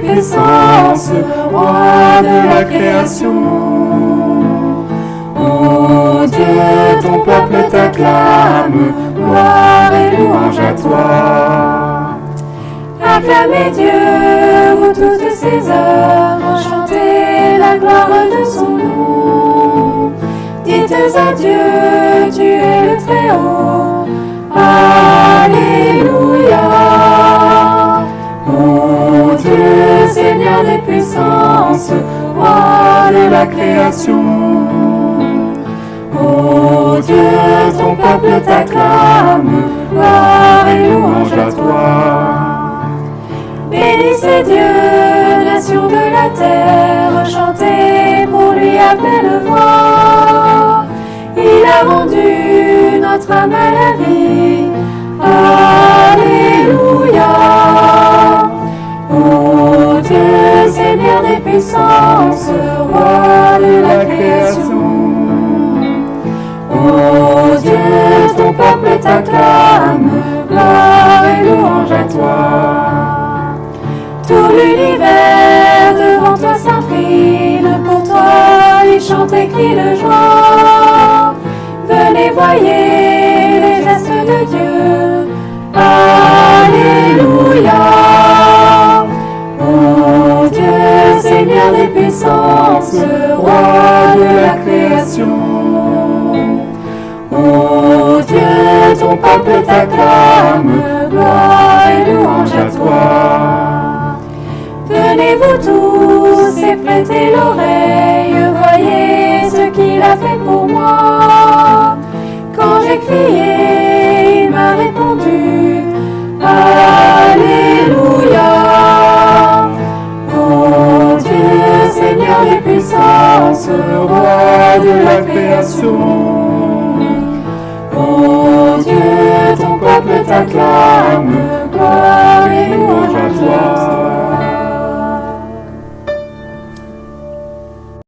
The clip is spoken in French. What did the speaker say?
puissances, roi de la création. Ô Dieu, ton peuple t'acclame, gloire et louange à toi. Acclamez Dieu, vous toutes ses œuvres, chantez la gloire de son nom. Dites à Dieu, tu es le Très-Haut. Alléluia. Ô Dieu, Seigneur des puissances, roi de la création. Ô Dieu, ton peuple t'acclame, gloire et louange à toi. Bénissez Dieu, nation de la terre, chantez pour lui à pleine voix. Il a rendu notre âme à la vie. Alléluia. Ô Dieu, Seigneur des puissances, roi de la création. Ô Dieu, ton peuple t'acclame, gloire et louange à toi. Tout l'univers devant toi s'incline, pour toi il chante et crie de joie. Venez voyez les gestes de Dieu. Alléluia. Ô Dieu, Seigneur des puissances, roi de la création. Ô Dieu, ton peuple t'acclame, gloire et louange à toi. Venez vous tous et prêtez l'oreille, voyez ce qu'il a fait pour moi. Quand j'ai crié, il m'a répondu. Alléluia. Ô Dieu, Seigneur des puissances, roi de la création. Ô Dieu, ton peuple t'acclame, gloire et louange à toi.